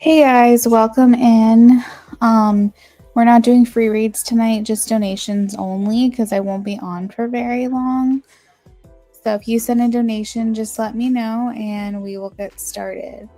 Hey guys, welcome in. Um, we're not doing free reads tonight, just donations only because I won't be on for very long. So if you send a donation, just let me know and we will get started.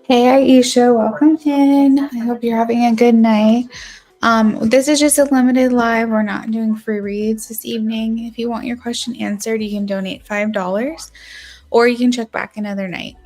Hey Aisha, welcome in. I hope you're having a good night. This is just a limited live. We're not doing free reads this evening. If you want your question answered, you can donate $5 or you can check back another night.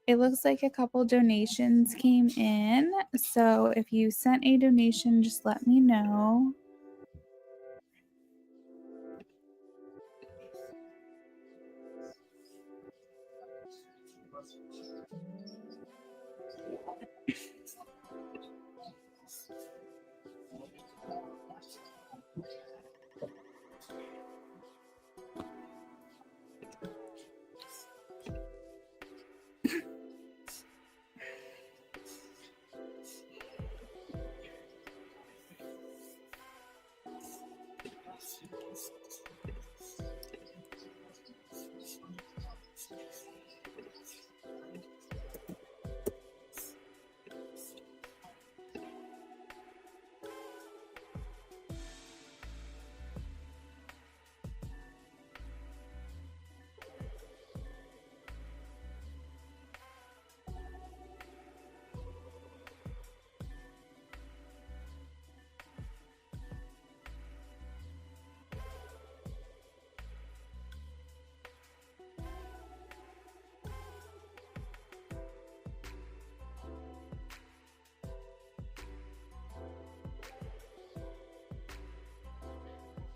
It looks like a couple donations came in. So if you sent a donation, just let me know.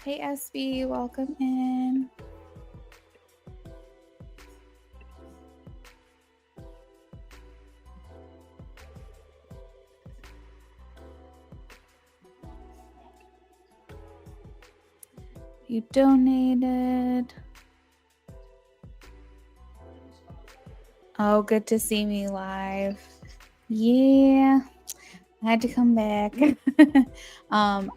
Hey SB, welcome in. You donated. Oh, good to see me live. Yeah, I had to come back.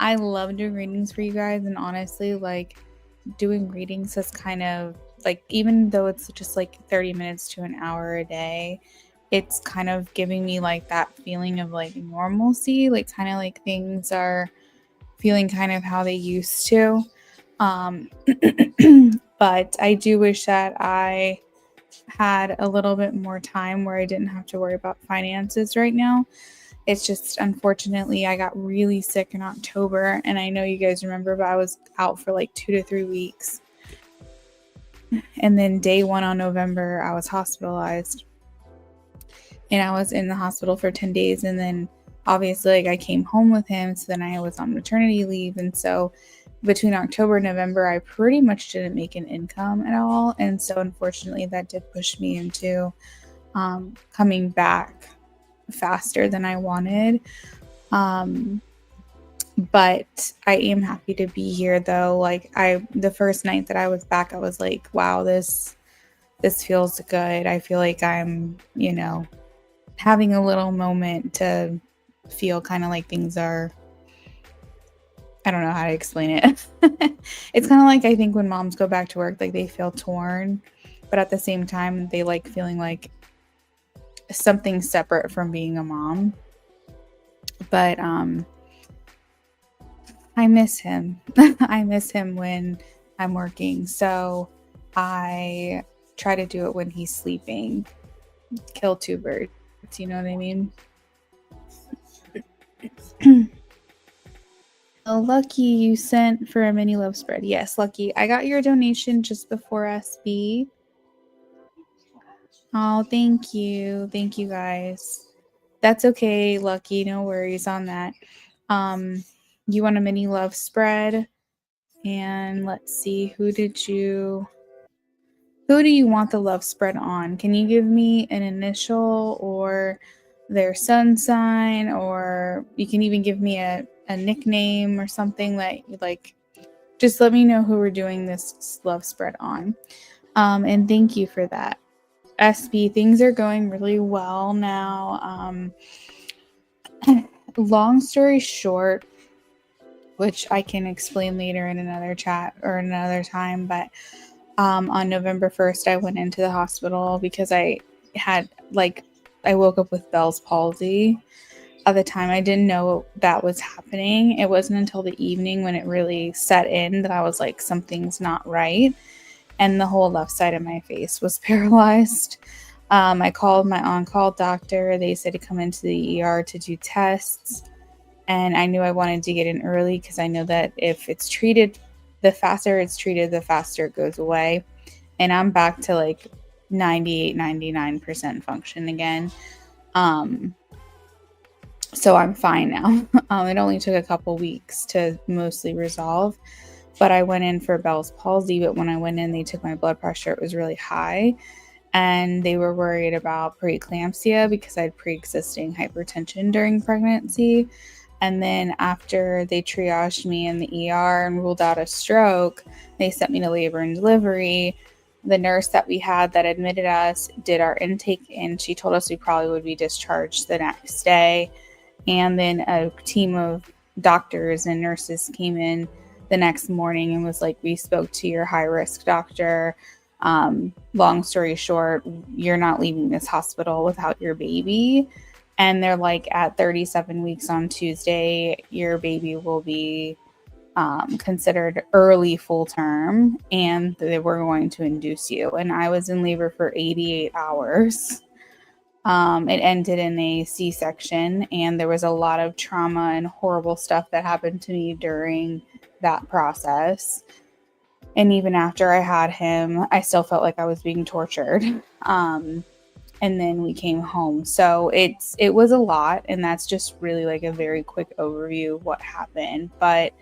I love doing readings for you guys, and honestly, like doing readings is kind of like, even though it's just like 30 minutes to an hour a day, it's kind of giving me like that feeling of like normalcy, like kind of like things are feeling kind of how they used to. But I do wish that I had a little bit more time where I didn't have to worry about finances right now. It's just, unfortunately, I got really sick in October, and I know you guys remember, but I was out for like 2 to 3 weeks. And then day 1 on November, I was hospitalized, and I was in the hospital for 10 days. And then obviously, like, I came home with him. So then I was on maternity leave. And so between October and November, I pretty much didn't make an income at all. And so unfortunately, that did push me into coming back faster than I wanted. But I am happy to be here, though. Like, the first night that I was back, I was like, wow, this feels good. I feel like I'm, having a little moment to feel kind of like things are, I don't know how to explain it. It's kind of like, I think when moms go back to work, like they feel torn, but at the same time, they like feeling like something separate from being a mom. But I miss him. I miss him when I'm working. So I try to do it when he's sleeping. Kill 2 birds. You know what I mean? Oh, Lucky, you sent for a mini love spread. Yes, Lucky. I got your donation just before SB. Oh, thank you. Thank you, guys. That's okay, Lucky. No worries on that. You want a mini love spread? And let's see, who do you want the love spread on? Can you give me an initial or their sun sign, or you can even give me a nickname or something that you like. Just let me know who we're doing this love spread on. And thank you for that. SB, things are going really well now. Long story short, which I can explain later in another chat or another time, but on November 1st, I went into the hospital because I woke up with Bell's palsy. At the time, I didn't know that was happening. It wasn't until the evening when it really set in that I was like, something's not right. And the whole left side of my face was paralyzed. I called my on-call doctor. They said to come into the ER to do tests. And I knew I wanted to get in early because I know that if it's treated, the faster it's treated, the faster it goes away. And I'm back to like 98, 99% function again. So I'm fine now. It only took a couple weeks to mostly resolve, but I went in for Bell's palsy. But when I went in, they took my blood pressure. It was really high, and they were worried about preeclampsia because I had pre-existing hypertension during pregnancy. And then after they triaged me in the ER and ruled out a stroke, they sent me to labor and delivery. The nurse that we had that admitted us did our intake, and she told us we probably would be discharged the next day. And then a team of doctors and nurses came in the next morning and was like, we spoke to your high risk doctor. Long story short, you're not leaving this hospital without your baby. And they're like, at 37 weeks on Tuesday, your baby will be considered early full term, and they were going to induce you. And I was in labor for 88 hours. It ended in a C-section, and there was a lot of trauma and horrible stuff that happened to me during that process. And even after I had him, I still felt like I was being tortured. And then we came home. So it was a lot, and that's just really like a very quick overview of what happened. But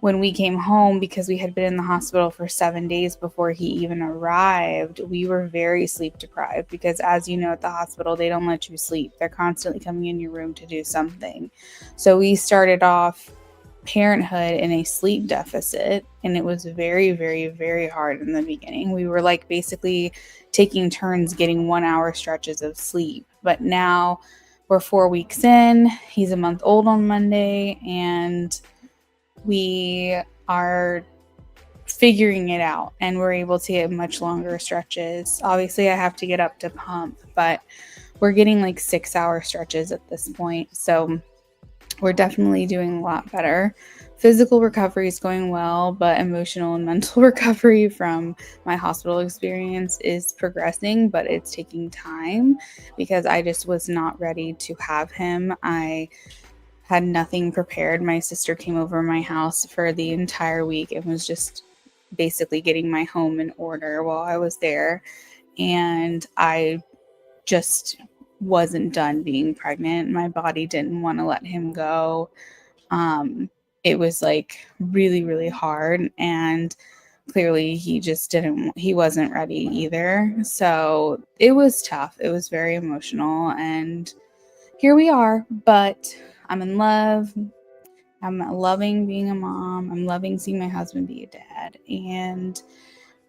when we came home, because we had been in the hospital for 7 days before he even arrived, we were very sleep deprived because, as you know, at the hospital, they don't let you sleep. They're constantly coming in your room to do something. So we started off parenthood in a sleep deficit, and it was very, very, very hard in the beginning. We were like basically taking turns getting 1 hour stretches of sleep. But now we're 4 weeks in. He's a month old on Monday, and we are figuring it out, and we're able to get much longer stretches. Obviously, I have to get up to pump, but we're getting like 6 hour stretches at this point. So we're definitely doing a lot better. Physical recovery is going well, but emotional and mental recovery from my hospital experience is progressing, but it's taking time because I just was not ready to have him. I had nothing prepared. My sister came over my house for the entire week and was just basically getting my home in order while I was there. And I just wasn't done being pregnant. My body didn't want to let him go. It was like really, really hard. And clearly he wasn't ready either. So it was tough. It was very emotional. And here we are, but I'm in love. I'm loving being a mom. I'm loving seeing my husband be a dad. And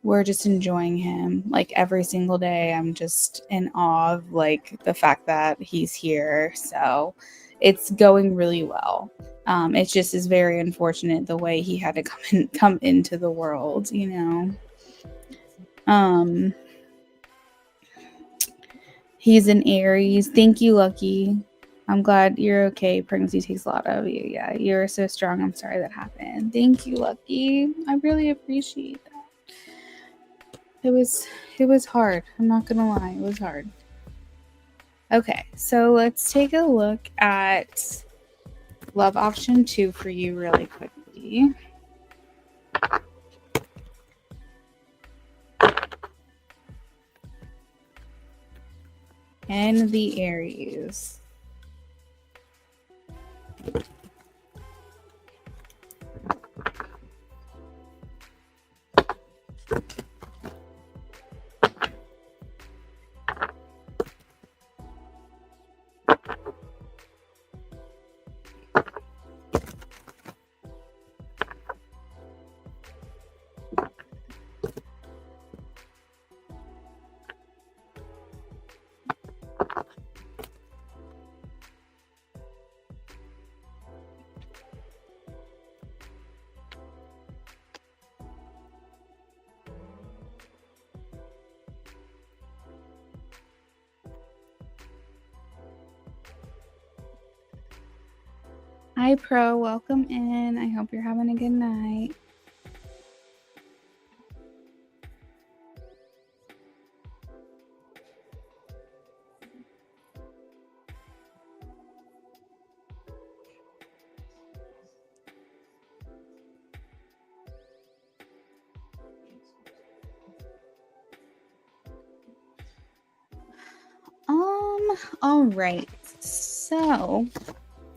we're just enjoying him. Like every single day, I'm just in awe of like the fact that he's here. So it's going really well. It just is very unfortunate the way he had to come into the world, you know. He's an Aries. Thank you, Lucky. I'm glad you're okay. Pregnancy takes a lot out of you. Yeah, you're so strong. I'm sorry that happened. Thank you, Lucky. I really appreciate that. It was hard. I'm not gonna lie, it was hard. Okay, so let's take a look at love option 2 for you really quickly. And the Aries. Hi, Pro. Welcome in. I hope you're having a good night. All right. So,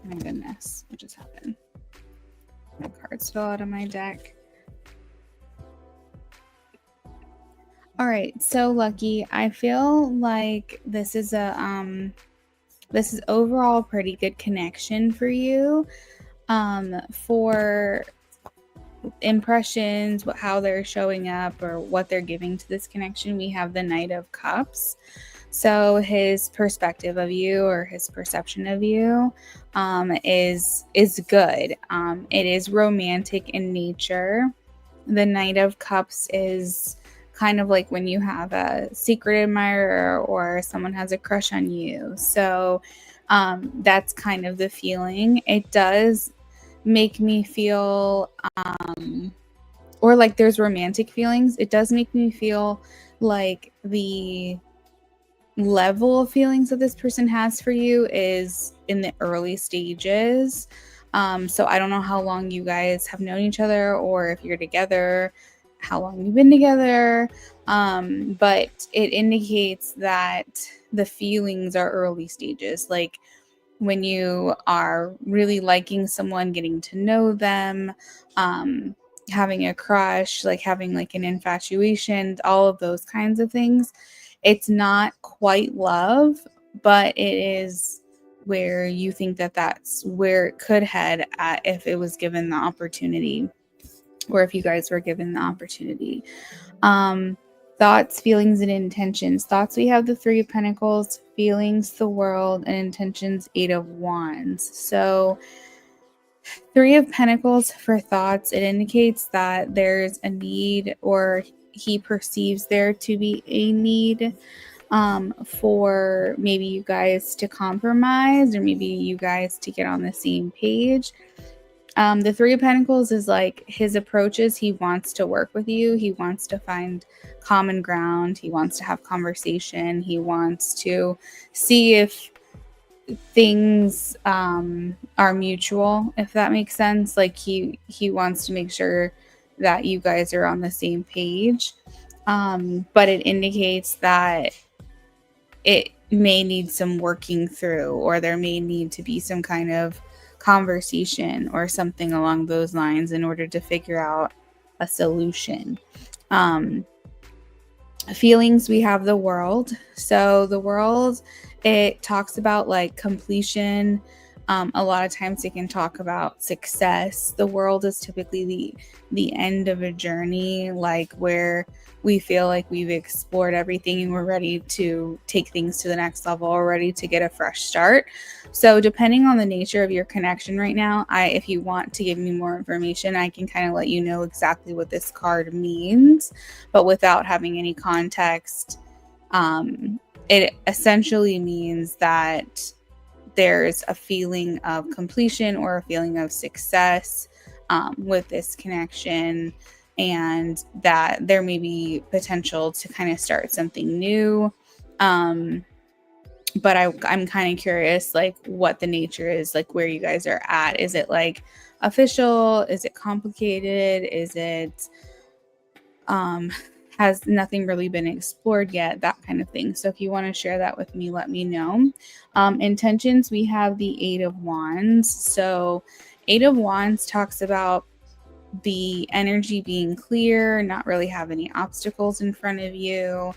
my goodness, what just happened? My cards fell out of my deck. All right, so Lucky, I feel like this is overall a pretty good connection for you. For impressions, how they're showing up or what they're giving to this connection, we have the Knight of Cups. So his perspective of you or his perception of you is good. It is romantic in nature. The Knight of Cups is kind of like when you have a secret admirer or someone has a crush on you. So that's kind of the feeling. It does make me feel or like there's romantic feelings. It does make me feel like the level of feelings that this person has for you is in the early stages. So I don't know how long you guys have known each other or if you're together, how long you've been together. But it indicates that the feelings are early stages. Like when you are really liking someone, getting to know them, having a crush, like having like an infatuation, all of those kinds of things. It's not quite love, but it is where you think that that's where it could head at if it was given the opportunity, or if you guys were given the opportunity. Thoughts, feelings, and intentions. Thoughts, we have the Three of Pentacles, feelings, the World, and intentions, Eight of Wands. So Three of Pentacles for thoughts, it indicates that there's a need, or he perceives there to be a need for maybe you guys to compromise, or maybe you guys to get on the same page. The Three of Pentacles is like his approaches. He wants to work with you. He wants to find common ground. He wants to have conversation. He wants to see if things are mutual, if that makes sense. Like he wants to make sure that you guys are on the same page. But it indicates that it may need some working through, or there may need to be some kind of conversation or something along those lines in order to figure out a solution. Feelings, we have the World. So the World, it talks about like completion. A lot of times it can talk about success. The World is typically the end of a journey, like where we feel like we've explored everything and we're ready to take things to the next level, or ready to get a fresh start. So depending on the nature of your connection right now, if you want to give me more information, I can kind of let you know exactly what this card means, but without having any context. It essentially means that there's a feeling of completion or a feeling of success with this connection, and that there may be potential to kind of start something new. But I'm kind of curious, like what the nature is, like where you guys are at. Is it like official? Is it complicated? Is it has nothing really been explored yet, that kind of thing. So if you want to share that with me, let me know. Intentions, we have the Eight of Wands. So Eight of Wands talks about the energy being clear, not really have any obstacles in front of you,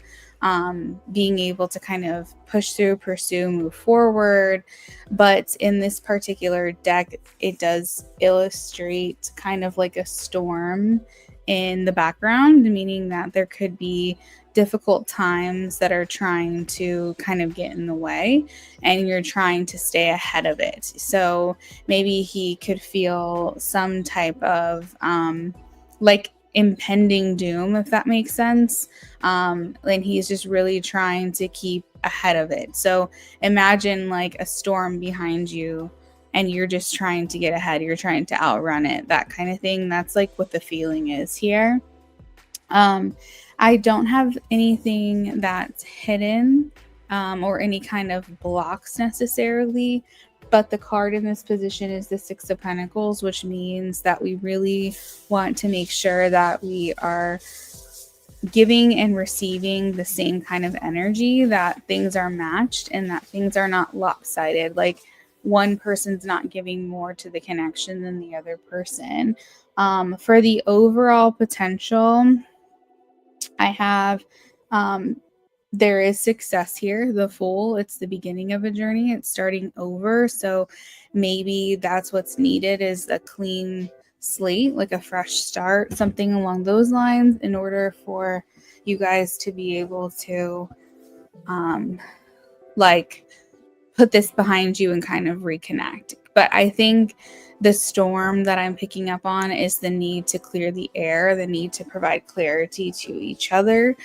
being able to kind of push through, pursue, move forward. But in this particular deck, it does illustrate kind of like a storm in the background, meaning that there could be difficult times that are trying to kind of get in the way, and you're trying to stay ahead of it. So maybe he could feel some type of like impending doom, if that makes sense. And he's just really trying to keep ahead of it. So imagine like a storm behind you and you're just trying to get ahead, you're trying to outrun it, that kind of thing. That's like what the feeling is here. I don't have anything that's hidden or any kind of blocks necessarily, but the card in this position is the Six of Pentacles, which means that we really want to make sure that we are giving and receiving the same kind of energy, that things are matched and that things are not lopsided. Like one person's not giving more to the connection than the other person. For the overall potential, I have there is success here. The Fool, it's the beginning of a journey. It's starting over. So maybe that's what's needed, is a clean slate, like a fresh start, something along those lines, in order for you guys to be able to like put this behind you and kind of reconnect. But I think the storm that I'm picking up on is the need to clear the air, the need to provide clarity to each other,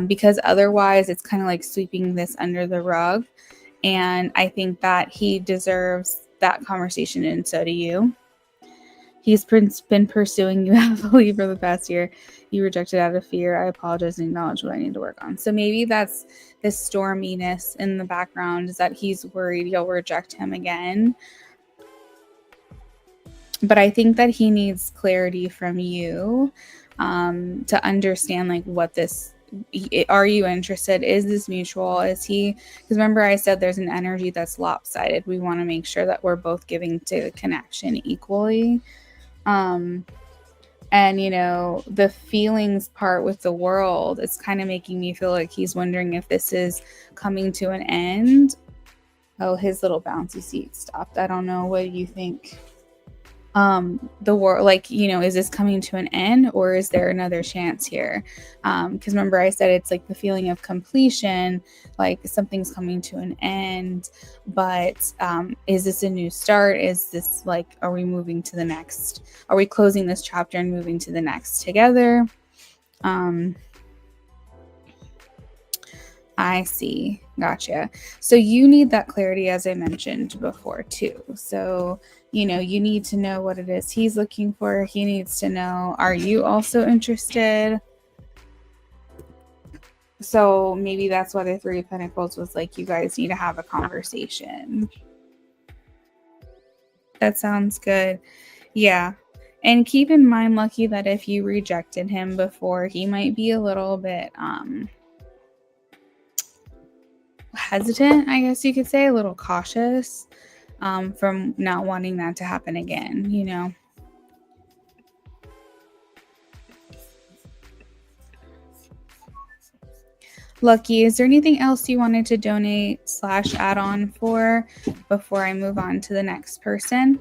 because otherwise it's kind of like sweeping this under the rug. And I think that he deserves that conversation, and so do you. He's been pursuing you heavily for the past year. You rejected out of fear. I apologize and acknowledge what I need to work on. So maybe that's this storminess in the background, is that he's worried you'll reject him again. But I think that he needs clarity from you to understand, like, what this, are you interested? Is this mutual? Is he, because remember I said there's an energy that's lopsided. We want to make sure that we're both giving to the connection equally. And you know, the feelings part with the world, it's kind of making me feel like he's wondering if this is coming to an end. Oh, his little bouncy seat stopped. I don't know. What do you think? The war, like, you know, is this coming to an end, or is there another chance here? Because remember I said it's like the feeling of completion, like something's coming to an end, but is this a new start? Is this like, are we moving to the next? Are we closing this chapter and moving to the next together? I see. Gotcha. So you need that clarity, as I mentioned before, too. So, you know, you need to know what it is he's looking for. He needs to know, are you also interested? So maybe that's why the Three of Pentacles was like, you guys need to have a conversation. That sounds good. Yeah. And keep in mind, Lucky, that if you rejected him before, he might be a little bit, hesitant, I guess you could say, a little cautious, from not wanting that to happen again, you know. Lucky, is there anything else you wanted to donate / add on for before I move on to the next person?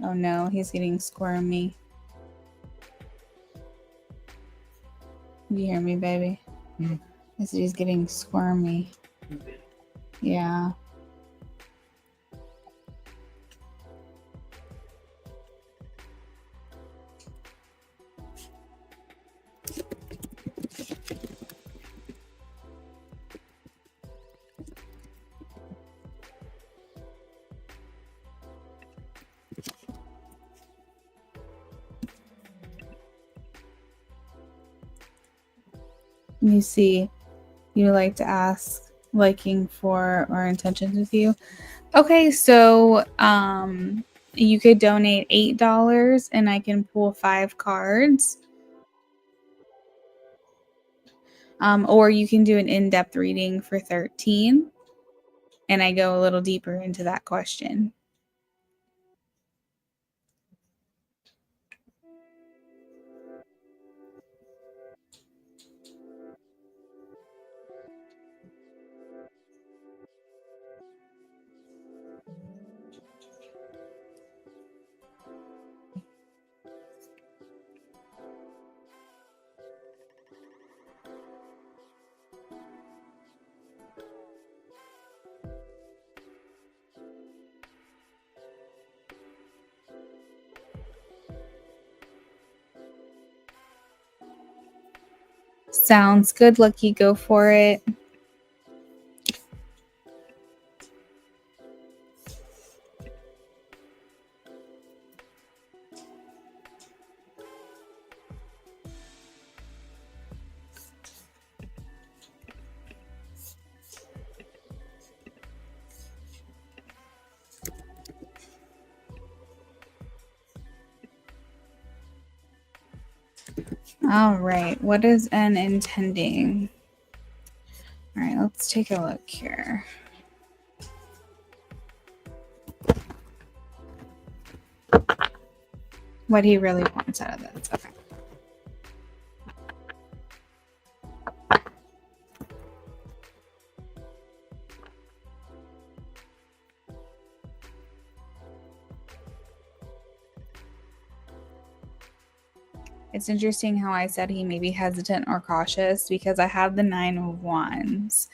Oh no, he's getting squirmy. You hear me, baby? Mm-hmm. I said he's getting squirmy. Yeah. You see, you like to ask liking for or intentions with you. Okay, so you could donate $8 and I can pull 5 cards. Or you can do an in-depth reading for 13 and I go a little deeper into that question. Sounds good, Lucky. Go for it. All right. What is N intending? All right, let's take a look here. What he really wants out of this. Okay. It's interesting how I said he may be hesitant or cautious because I have the 9 of Wands.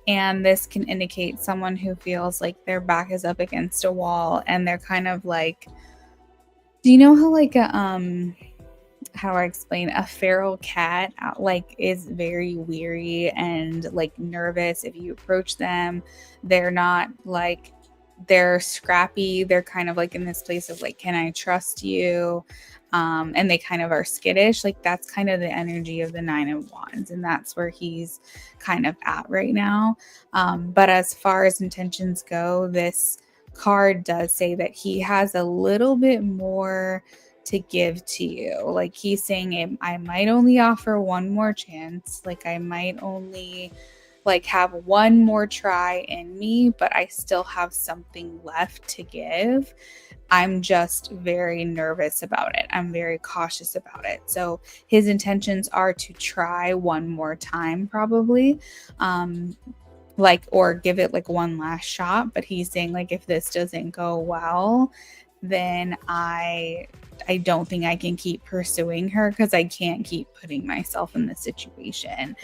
And this can indicate someone who feels like their back is up against a wall and they're kind of like, do you know how like a how do I explain, a feral cat like is very weary and like nervous if you approach them. They're not like, they're scrappy. They're kind of like in this place of like, can I trust you? And they kind of are skittish. Like that's kind of the energy of the 9 of Wands, and that's where he's kind of at right now. But as far as intentions go, this card does say that he has a little bit more to give to you. Like he's saying, I might only offer one more chance. Like I might only like have one more try in me, but I still have something left to give. I'm just very nervous about it. I'm very cautious about it. So his intentions are to try one more time, probably. Like, or give it like one last shot. But he's saying, like, if this doesn't go well, then I don't think I can keep pursuing her because I can't keep putting myself in this situation.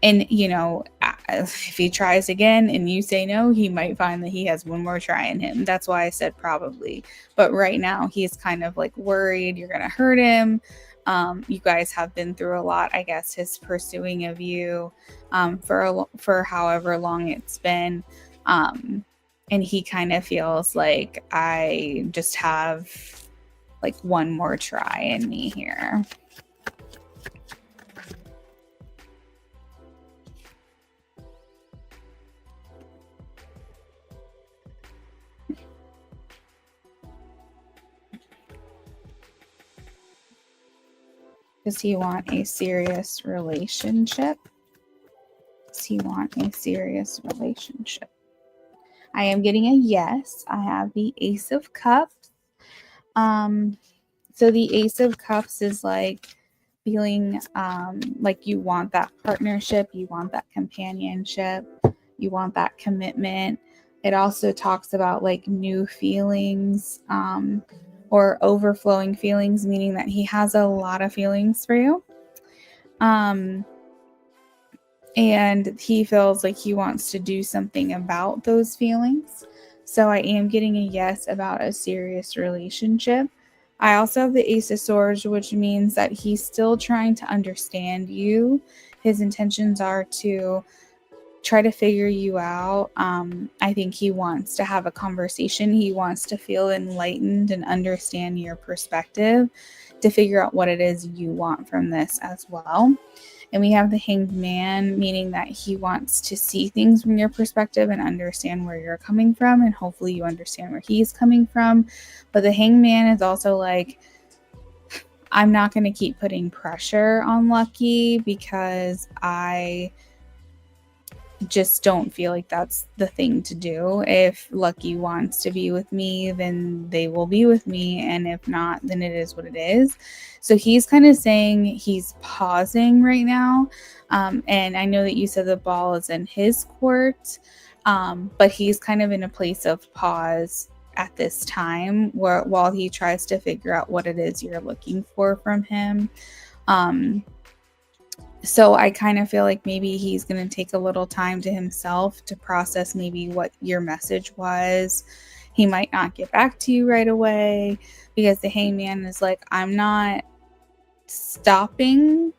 And, you know, if he tries again and you say no, he might find that he has one more try in him. That's why I said probably. But right now, he's kind of like worried you're going to hurt him. You guys have been through a lot, I guess, his pursuing of you for however long it's been. And he kind of feels like I just have like one more try in me here. Does he want a serious relationship? Does he want a serious relationship? I am getting a yes. I have the Ace of Cups. So the Ace of Cups is like feeling like you want that partnership, you want that companionship, you want that commitment. It also talks about like new feelings or overflowing feelings, meaning that he has a lot of feelings for you. And he feels like he wants to do something about those feelings. So I am getting a yes about a serious relationship. I also have the Ace of Swords, which means that he's still trying to understand you. His intentions are to try to figure you out. I think he wants to have a conversation. He wants to feel enlightened and understand your perspective to figure out what it is you want from this as well. And we have the Hanged Man, meaning that he wants to see things from your perspective and understand where you're coming from. And hopefully you understand where he's coming from. But the Hanged Man is also like, I'm not going to keep putting pressure on Lucky because I just don't feel like that's the thing to do. If Lucky wants to be with me, then they will be with me. And if not, then it is what it is. So he's kind of saying he's pausing right now. And I know that you said the ball is in his court, but he's kind of in a place of pause at this time while he tries to figure out what it is you're looking for from him. So I kind of feel like maybe he's going to take a little time to himself to process maybe what your message was. He might not get back to you right away because the Hangman is like, I'm not stopping,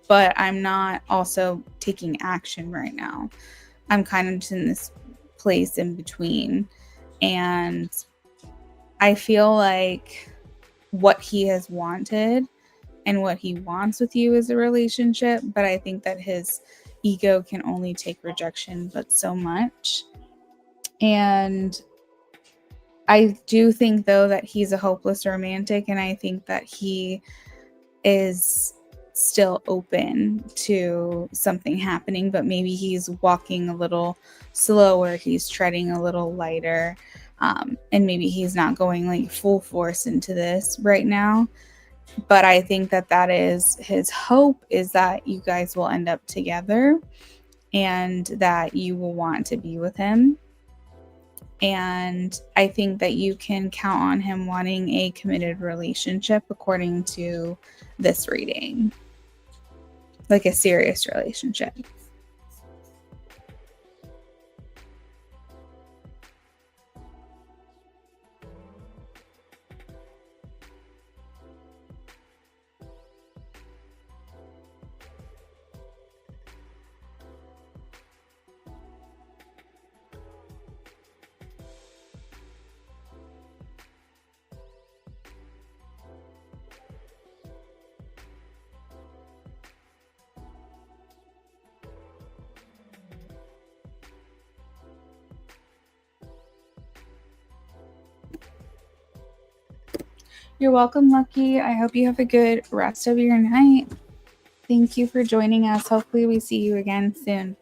but I'm not also taking action right now. I'm kind of just in this place in between. And I feel like what he has wanted and what he wants with you is a relationship, but I think that his ego can only take rejection but so much. And I do think though that he's a hopeless romantic, and I think that he is still open to something happening, but maybe he's walking a little slower, he's treading a little lighter, and maybe he's not going like full force into this right now. But I think that that is his hope, is that you guys will end up together and that you will want to be with him. And I think that you can count on him wanting a committed relationship according to this reading, like a serious relationship. You're welcome, Lucky. I hope you have a good rest of your night. Thank you for joining us. Hopefully we see you again soon.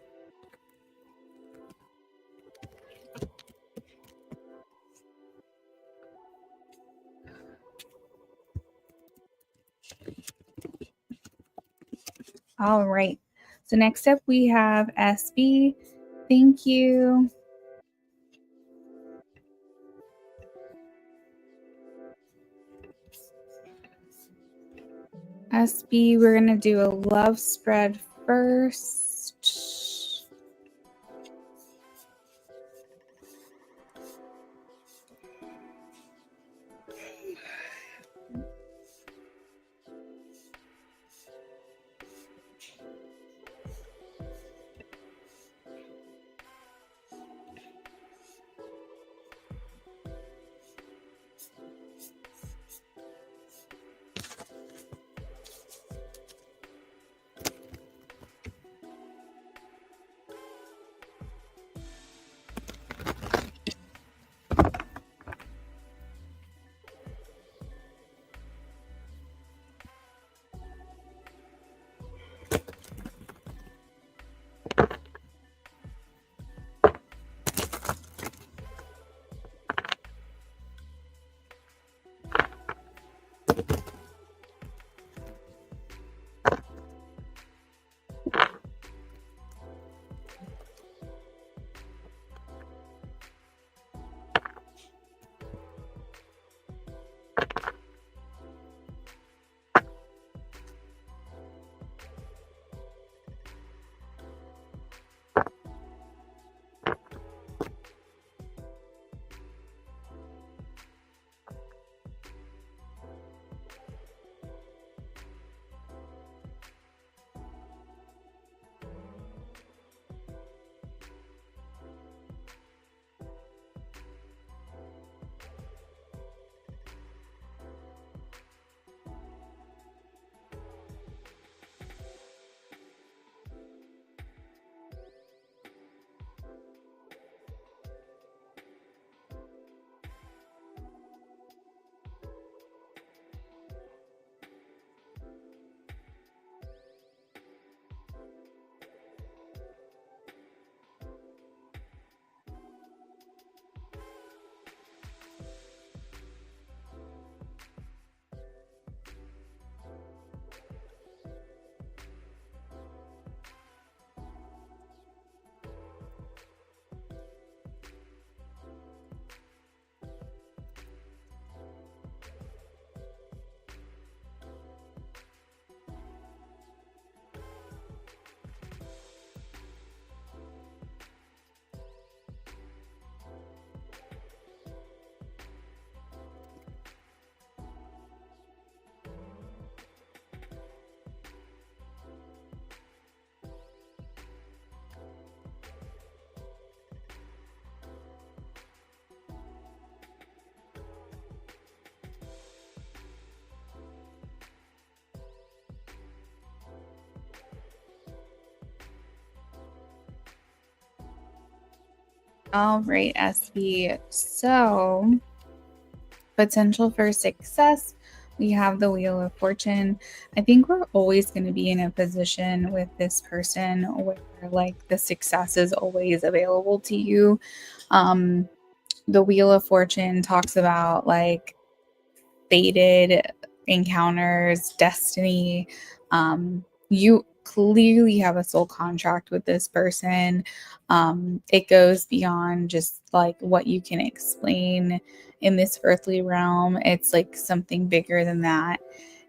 All right. So next up we have SB. Thank you. SB, we're going to do a love spread first. All right, SB. So, potential for success, we have the Wheel of Fortune. I think we're always going to be in a position with this person where like the success is always available to you. The Wheel of Fortune talks about like fated encounters, destiny. You clearly have a soul contract with this person. It goes beyond just like what you can explain in this earthly realm. It's like something bigger than that.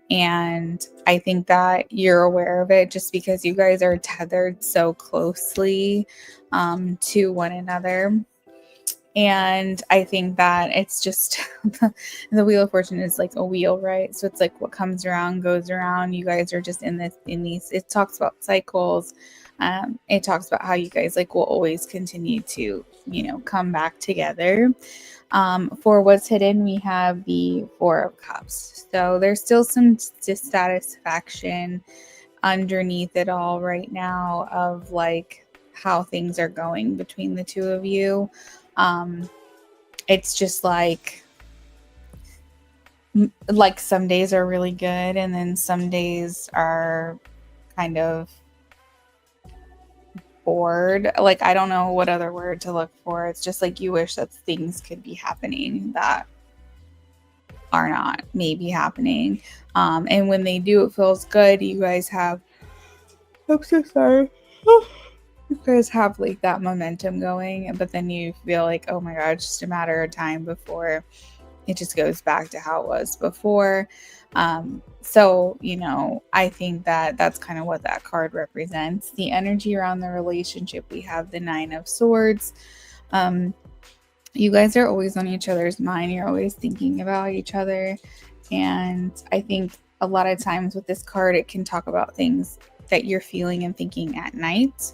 And I think that you're aware of it just because you guys are tethered so closely to one another. And I think that it's just the Wheel of Fortune is like a wheel, right? So it's like what comes around goes around. You guys are just in these. It talks about cycles. It talks about how you guys like will always continue to, come back together. For what's hidden, we have the Four of Cups. So there's still some dissatisfaction underneath it all right now of like how things are going between the two of you. It's just like some days are really good and then some days are kind of bored. Like, I don't know what other word to look for. It's just like you wish that things could be happening that are not maybe happening. And when they do, it feels good. You guys have, I'm so sorry. You guys have like that momentum going, but then you feel like, oh my God, it's just a matter of time before it just goes back to how it was before. So, I think that that's kind of what that card represents. The energy around the relationship, we have the Nine of Swords. You guys are always on each other's mind. You're always thinking about each other. And I think a lot of times with this card, it can talk about things that you're feeling and thinking at night.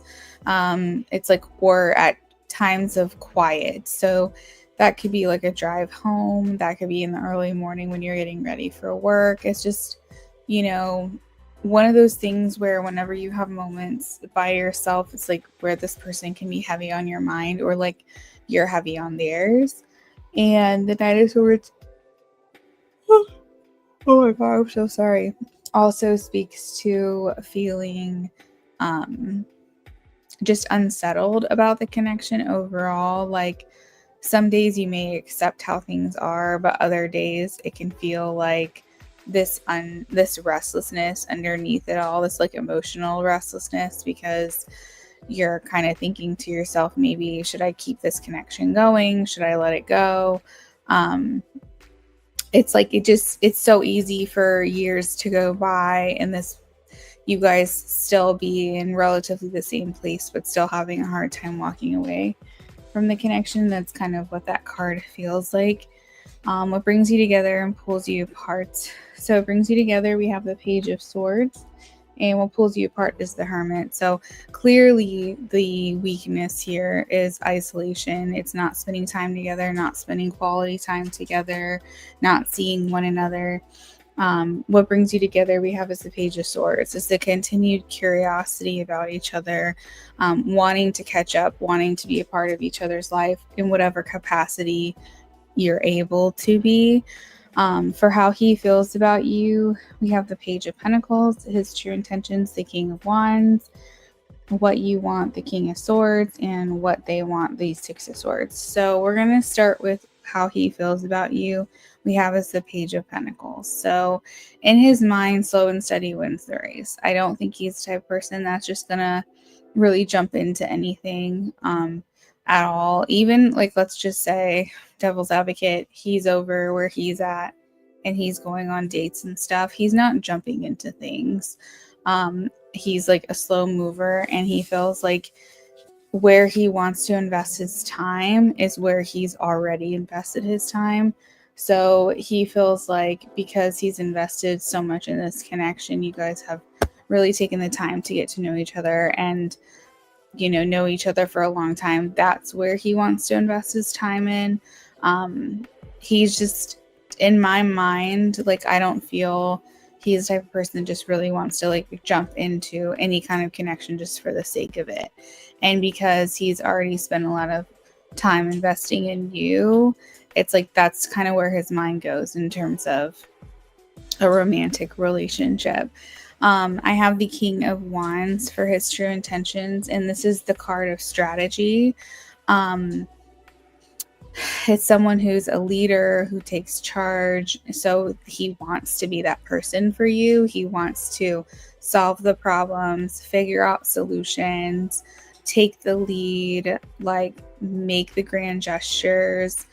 It's like, or at times of quiet. So that could be like a drive home. That could be in the early morning when you're getting ready for work. It's just, one of those things where whenever you have moments by yourself, it's like where this person can be heavy on your mind or like you're heavy on theirs. And the Knight of Swords, oh my God, I'm so sorry, also speaks to feeling just unsettled about the connection overall. Like some days you may accept how things are, but other days it can feel like this restlessness underneath it all, this like emotional restlessness, because you're kind of thinking to yourself, maybe should I keep this connection going? Should I let it go? It's like it's so easy for years to go by and this you guys still be in relatively the same place, but still having a hard time walking away from the connection. That's kind of what that card feels like. What brings you together and pulls you apart. So it brings you together. We have the Page of Swords, and what pulls you apart is the Hermit. So clearly the weakness here is isolation. It's not spending time together, not spending quality time together, not seeing one another. What brings you together, we have is the Page of Swords. It's the continued curiosity about each other, wanting to catch up, wanting to be a part of each other's life in whatever capacity you're able to be. For how he feels about you, we have the Page of Pentacles, his true intentions, the King of Wands, what you want, the King of Swords, and what they want, the Six of Swords. So we're going to start with how he feels about you. We have as the Page of Pentacles. So in his mind, slow and steady wins the race. I don't think he's the type of person that's just going to really jump into anything at all. Even like, let's just say, devil's advocate, he's over where he's at and he's going on dates and stuff. He's not jumping into things. He's like a slow mover, and he feels like where he wants to invest his time is where he's already invested his time. So he feels like because he's invested so much in this connection, you guys have really taken the time to get to know each other and, know each other for a long time. That's where he wants to invest his time in. He's just, in my mind, like, I don't feel he's the type of person that just really wants to like jump into any kind of connection just for the sake of it. And because he's already spent a lot of time investing in you, it's like that's kind of where his mind goes in terms of a romantic relationship. I have the King of Wands for his true intentions, and this is the card of strategy. It's someone who's a leader who takes charge. So he wants to be that person for you. He wants to solve the problems, figure out solutions, take the lead, like make the grand gestures.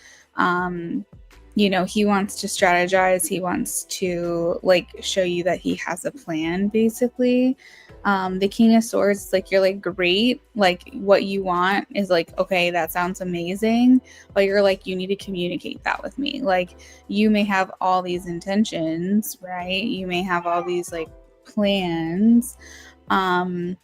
He wants to strategize. He wants to like show you that he has a plan, basically. The King of Swords, like, you're like, great, like what you want is like, okay, that sounds amazing, but you're like, you need to communicate that with me. Like, you may have all these intentions, right? You may have all these like plans, and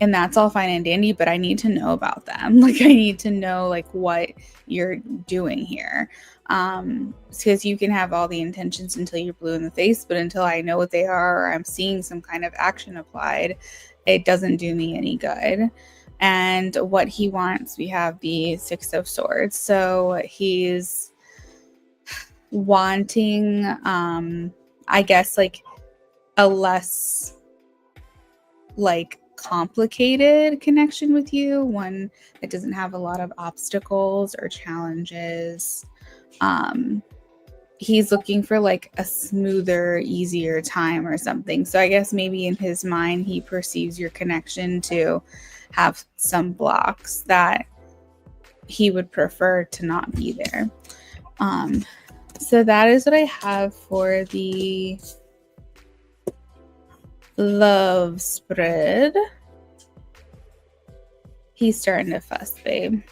that's all fine and dandy, but I need to know about them. Like, I need to know like what you're doing here. Because you can have all the intentions until you're blue in the face, but until I know what they are, or I'm seeing some kind of action applied, it doesn't do me any good. And what he wants, we have the Six of Swords. So he's wanting, I guess, like a less like complicated connection with you, one that doesn't have a lot of obstacles or challenges. He's looking for like a smoother, easier time or something. So I guess maybe in his mind he perceives your connection to have some blocks that he would prefer to not be there. So that is what I have for the love spread. He's starting to fuss, babe.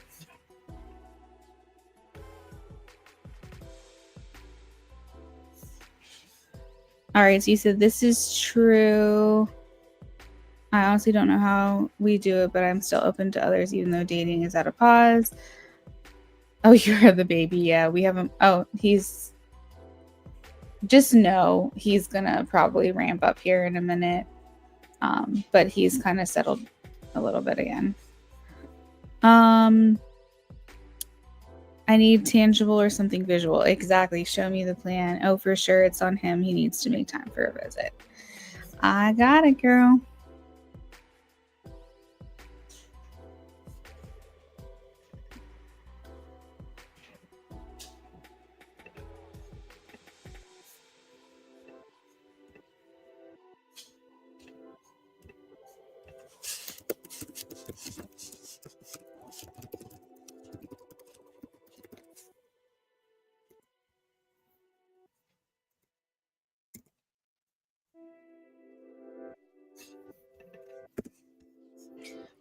All right, so you said this is true. I honestly don't know how we do it, but I'm still open to others, even though dating is at a pause. Oh, you're the baby. Yeah, we haven't. Oh, he's. Just know he's gonna probably ramp up here in a minute. But he's kind of settled a little bit again. I need tangible or something visual. Exactly. Show me the plan. Oh, for sure. It's on him. He needs to make time for a visit. I got it, girl.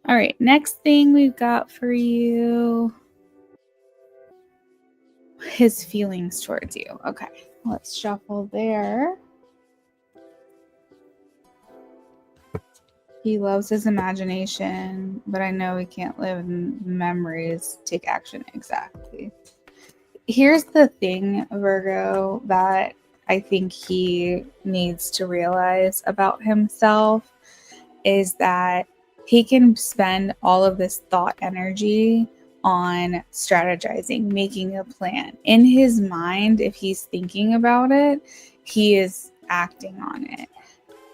All right, next thing we've got for you, his feelings towards you. Okay, let's shuffle there. He loves his imagination, but I know he can't live in memories. Take action. Exactly. Here's the thing, Virgo, that I think he needs to realize about himself is that he can spend all of this thought energy on strategizing, making a plan. In his mind, if he's thinking about it, he is acting on it,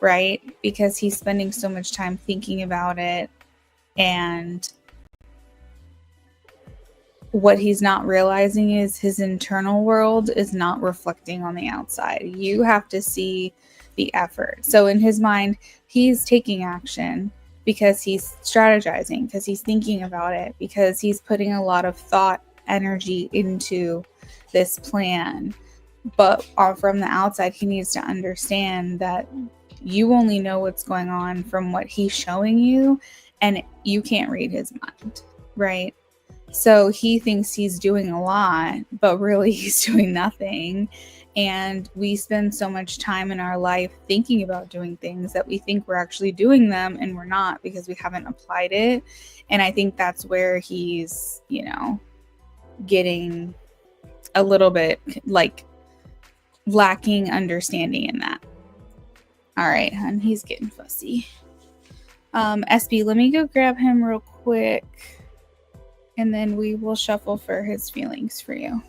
right? Because he's spending so much time thinking about it, and what he's not realizing is his internal world is not reflecting on the outside. You have to see the effort. So in his mind, he's taking action because he's strategizing, because he's thinking about it, because he's putting a lot of thought energy into this plan. But from the outside, he needs to understand that you only know what's going on from what he's showing you, and you can't read his mind, right? So he thinks he's doing a lot, but really he's doing nothing. And we spend so much time in our life thinking about doing things that we think we're actually doing them, and we're not, because we haven't applied it. And I think that's where he's, getting a little bit like lacking understanding in that. All right, hon, he's getting fussy. SB, let me go grab him real quick, and then we will shuffle for his feelings for you.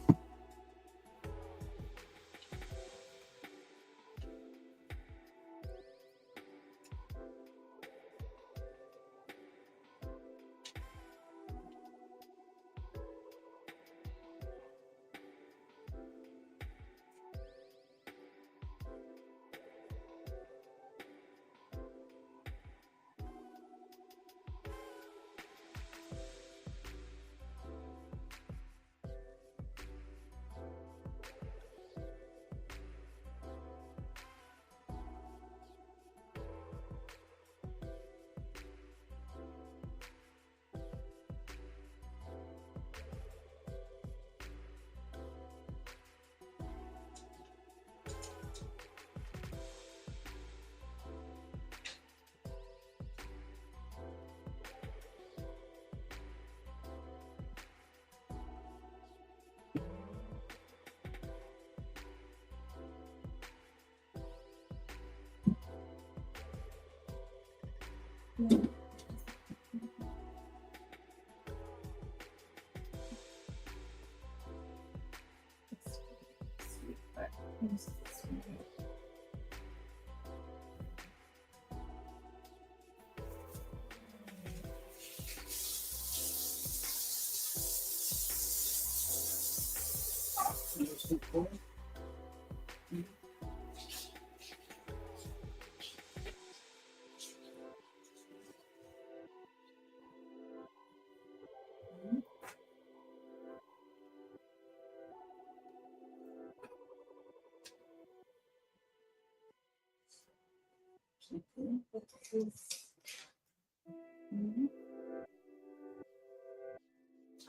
I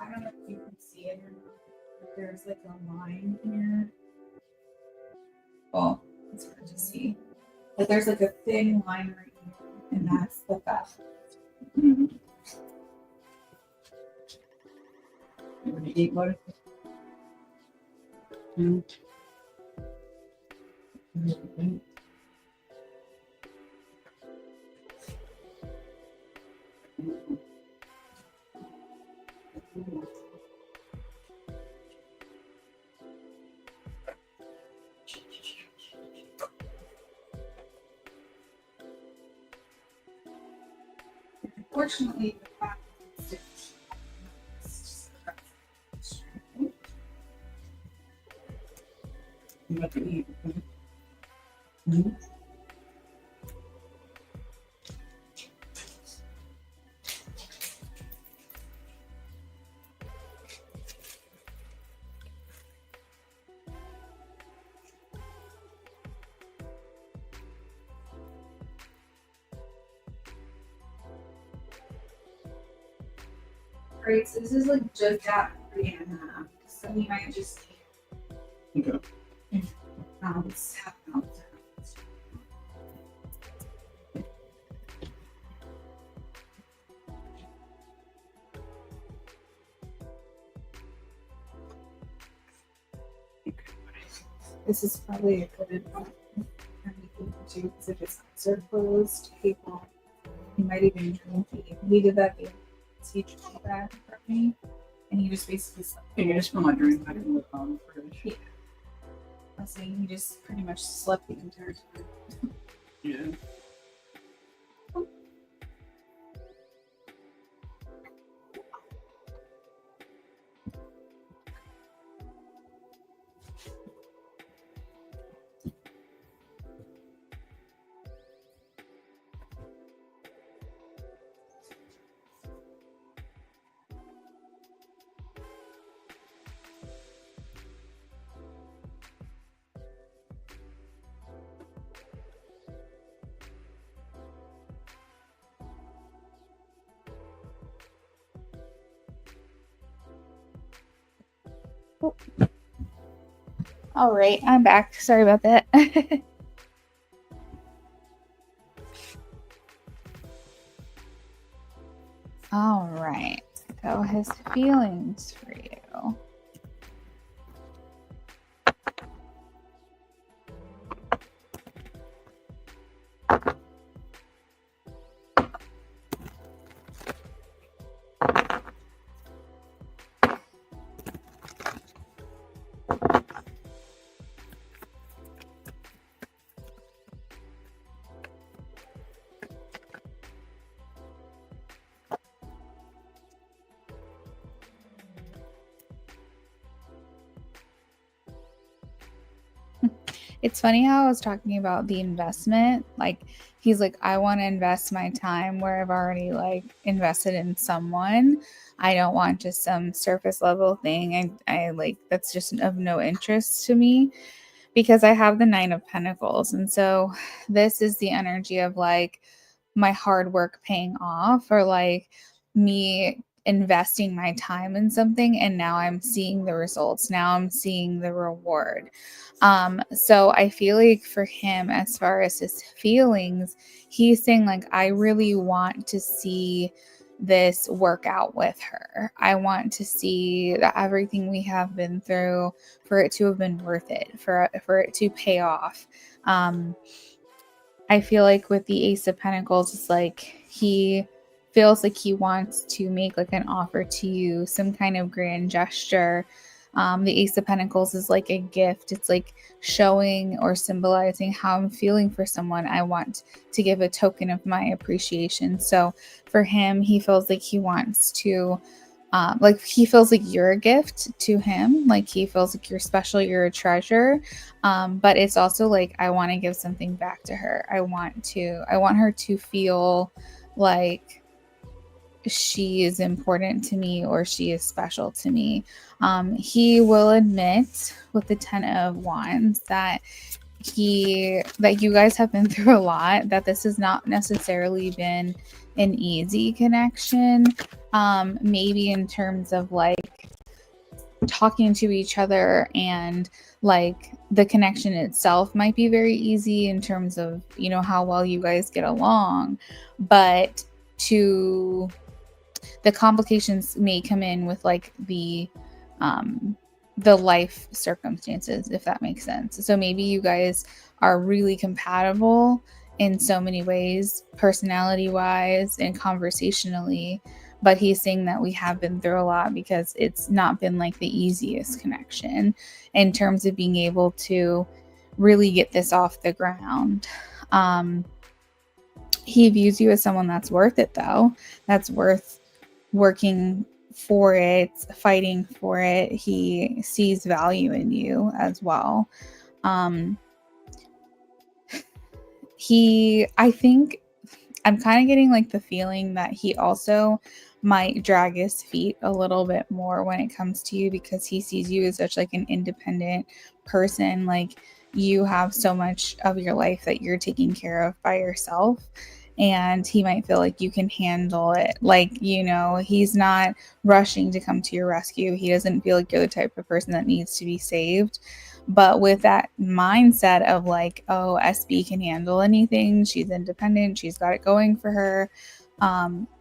don't know if you can see it or not, but there's like a line here. Well, it's hard to see. But there's like a thin line right here, and that's the fat. Mm-hmm. You want to eat more? Mm-hmm. Unfortunately, the fat You want to eat? Mm-hmm. Right, so this is like just at 3.5. So we might just Okay. ounce, half an ounce. This is probably a good too, because if his eyes are closed, he might even drink it. He did that. He drank that for me, and he just basically slept. Hey, you just put my drink back in the fridge. Yeah. I was saying he just pretty much slept the entire time. Yeah. All right, I'm back. Sorry about that. All right, so his feelings for you. It's funny how I was talking about the investment. Like, he's like, I want to invest my time where I've already like invested in someone. I don't want just some surface level thing. I like, that's just of no interest to me, because I have the 9 of Pentacles. And so this is the energy of like my hard work paying off, or like me investing my time in something, and now I'm seeing the results. Now I'm seeing the reward. So I feel like for him, as far as his feelings, he's saying like, I really want to see this work out with her. I want to see that everything we have been through, for it to have been worth it, for it to pay off. I feel like with the Ace of Pentacles, it's like he feels like he wants to make like an offer to you, some kind of grand gesture. The Ace of Pentacles is like a gift. It's like showing or symbolizing how I'm feeling for someone. I want to give a token of my appreciation. So for him, he feels like he wants to, like he feels like you're a gift to him. Like he feels like you're special, you're a treasure. But it's also like, I want to give something back to her. I want her to feel like she is important to me or she is special to me. He will admit with the Ten of Wands that you guys have been through a lot, that this has not necessarily been an easy connection. Maybe in terms of like talking to each other, and like the connection itself might be very easy in terms of, you know, how well you guys get along, but the complications may come in with like the life circumstances, if that makes sense. So maybe you guys are really compatible in so many ways, personality wise and conversationally, but he's saying that we have been through a lot because it's not been like the easiest connection in terms of being able to really get this off the ground. He views you as someone that's worth it, though. That's worth working for it, fighting for it. He sees value in you as well. I think I'm kind of getting like the feeling that he also might drag his feet a little bit more when it comes to you, because he sees you as such like an independent person. Like you have so much of your life that you're taking care of by yourself, and he might feel like you can handle it. Like, you know, he's not rushing to come to your rescue. He doesn't feel like you're the type of person that needs to be saved. But with that mindset of like, oh, SB can handle anything, she's independent, she's got it going for her,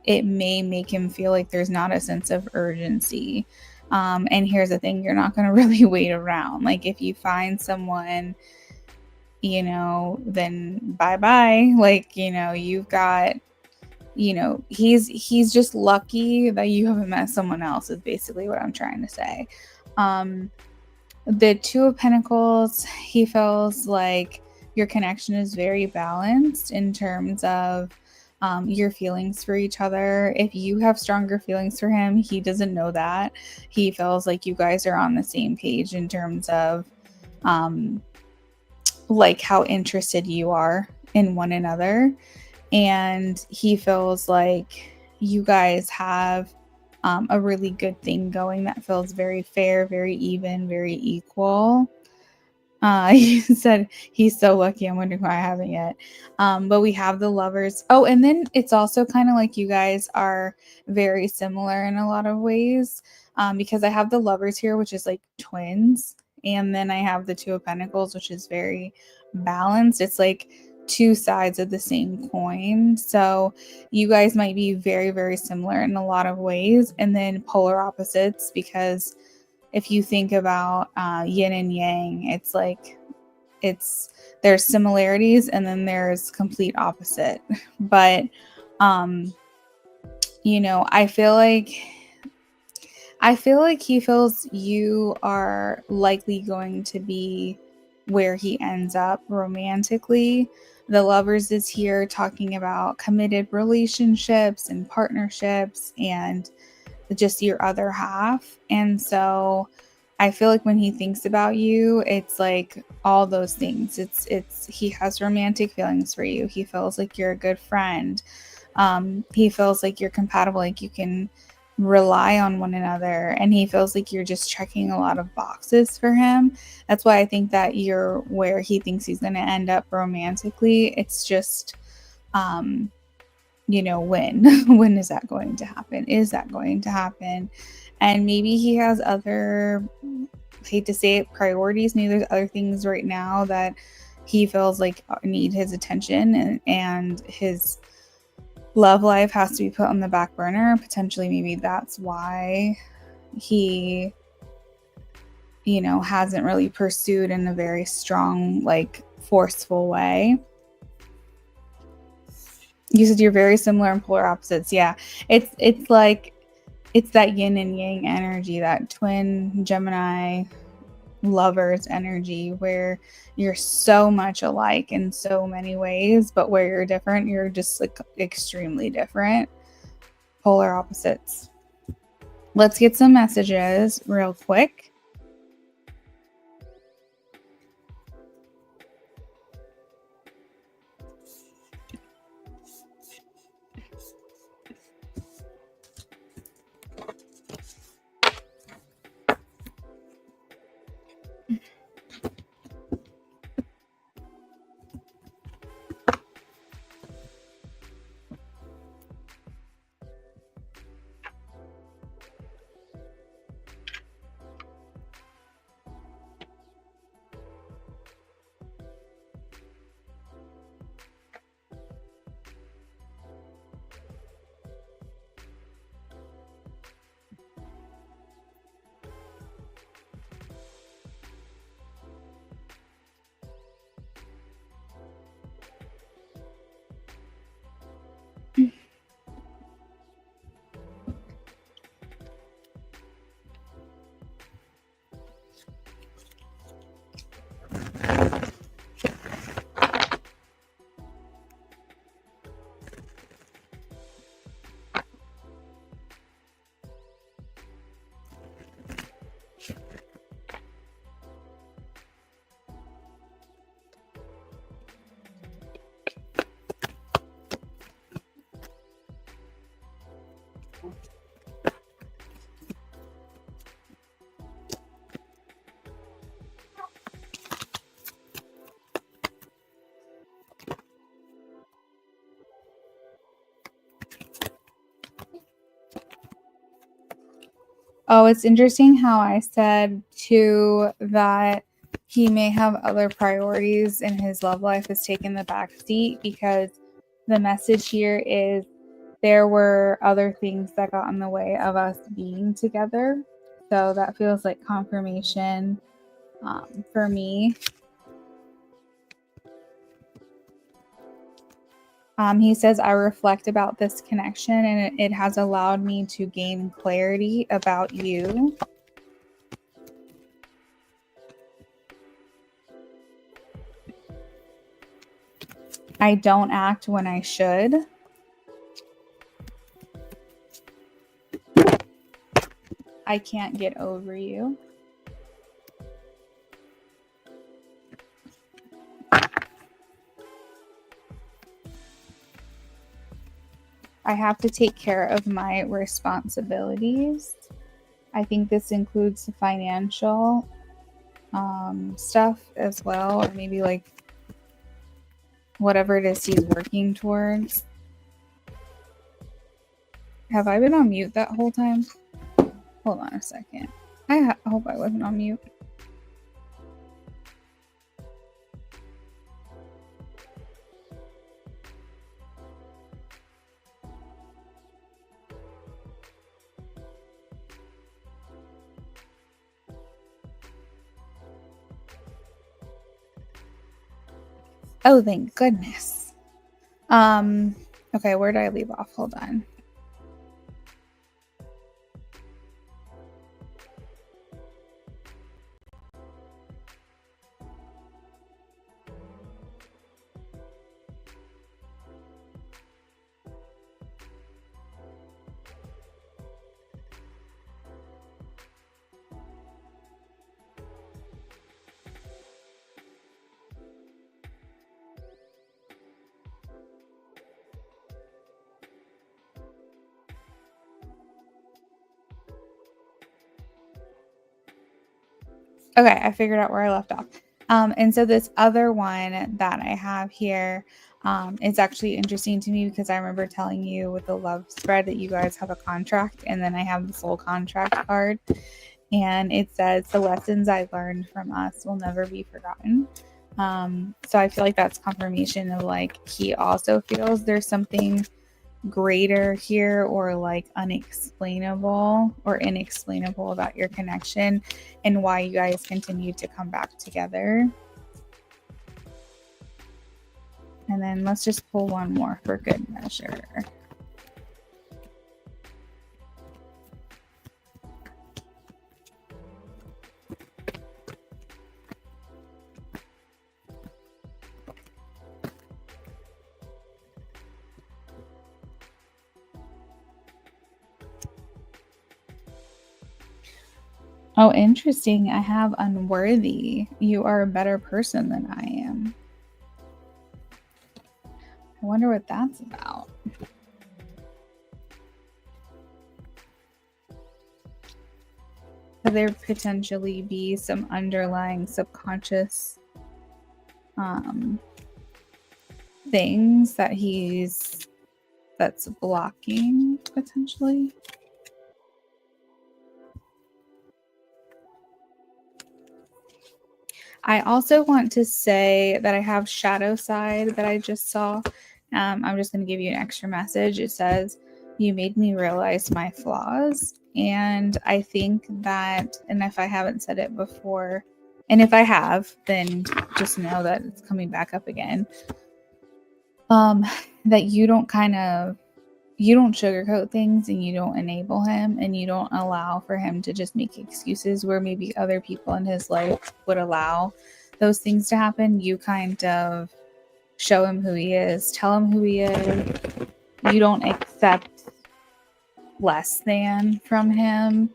it may make him feel like there's not a sense of urgency. And here's the thing, you're not going to really wait around. Like if you find someone, you know, then bye-bye. Like, you know, you've got, you know, he's just lucky that you haven't met someone else, is basically what I'm trying to say. The Two of Pentacles, he feels like your connection is very balanced in terms of your feelings for each other. If you have stronger feelings for him, he doesn't know that. He feels like you guys are on the same page in terms of like how interested you are in one another. And he feels like you guys have a really good thing going that feels very fair, very even, very equal. He said he's so lucky. I'm wondering why I haven't yet. But we have the Lovers. Oh, and then it's also kind of like you guys are very similar in a lot of ways, because I have the Lovers here, which is like twins. And then I have the Two of Pentacles, which is very balanced. It's like two sides of the same coin. So you guys might be very, very similar in a lot of ways, and then polar opposites, because if you think about yin and yang, it's like there's similarities and then there's complete opposite. But you know, I feel like he feels you are likely going to be where he ends up romantically. The Lovers is here talking about committed relationships and partnerships and just your other half. And so I feel like when he thinks about you, it's like all those things. It's he has romantic feelings for you. He feels like you're a good friend. He feels like you're compatible, like you can rely on one another, and he feels like you're just checking a lot of boxes for him. That's why I think that you're where he thinks he's going to end up romantically. It's just you know, when is that going to happen? Is that going to happen? And maybe he has other, hate to say it, priorities. Maybe there's other things right now that he feels like need his attention, and his love life has to be put on the back burner. Potentially maybe that's why he, you know, hasn't really pursued in a very strong, like forceful way. You said you're very similar and polar opposites. Yeah. It's like it's that yin and yang energy, that twin Gemini lovers energy, where you're so much alike in so many ways, but where you're different, you're just like extremely different. Polar opposites. Let's get some messages real quick. Oh, it's interesting how I said too that he may have other priorities and his love life has taken the back seat, because the message here is there were other things that got in the way of us being together. So that feels like confirmation for me. He says, I reflect about this connection and it has allowed me to gain clarity about you. I don't act when I should. I can't get over you. I have to take care of my responsibilities. I think this includes the financial stuff as well, or maybe like whatever it is he's working towards. Have I been on mute that whole time? Hold on a second. I hope I wasn't on mute. Oh, thank goodness. Okay, where did I leave off? Hold on. Okay, I figured out where I left off. And so this other one that I have here is actually interesting to me, because I remember telling you with the love spread that you guys have a contract, and then I have the soul contract card, and it says the lessons I learned from us will never be forgotten. So I feel like that's confirmation of like he also feels there's something greater here, or like unexplainable or inexplainable about your connection and why you guys continue to come back together. And then let's just pull one more for good measure. Oh, interesting. I have unworthy. You are a better person than I am. I wonder what that's about. Could there potentially be some underlying subconscious things that that's blocking potentially? I also want to say that I have shadow side that I just saw. I'm just going to give you an extra message. It says, you made me realize my flaws. And I think that, and if I haven't said it before, and if I have, then just know that it's coming back up again. That you don't sugarcoat things, and you don't enable him, and you don't allow for him to just make excuses where maybe other people in his life would allow those things to happen. You kind of show him who he is, tell him who he is. You don't accept less than from him.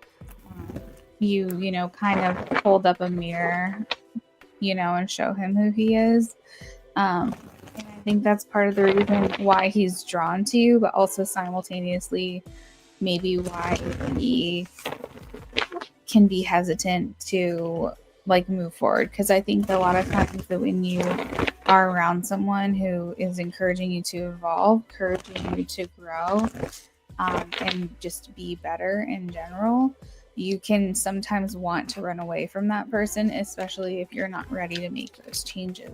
You kind of hold up a mirror, and show him who he is. And I think that's part of the reason why he's drawn to you, but also simultaneously maybe why he can be hesitant to move forward. Because I think that a lot of times that when you are around someone who is encouraging you to evolve, encouraging you to grow, and just be better in general, you can sometimes want to run away from that person, especially if you're not ready to make those changes.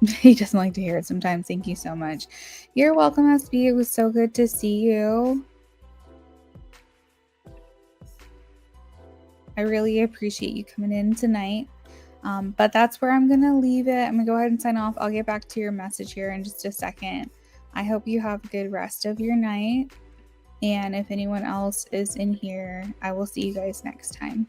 He doesn't like to hear it sometimes. Thank you so much. You're welcome, SB. It was so good to see you. I really appreciate you coming in tonight. But that's where I'm going to leave it. I'm going to go ahead and sign off. I'll get back to your message here in just a second. I hope you have a good rest of your night. And if anyone else is in here, I will see you guys next time.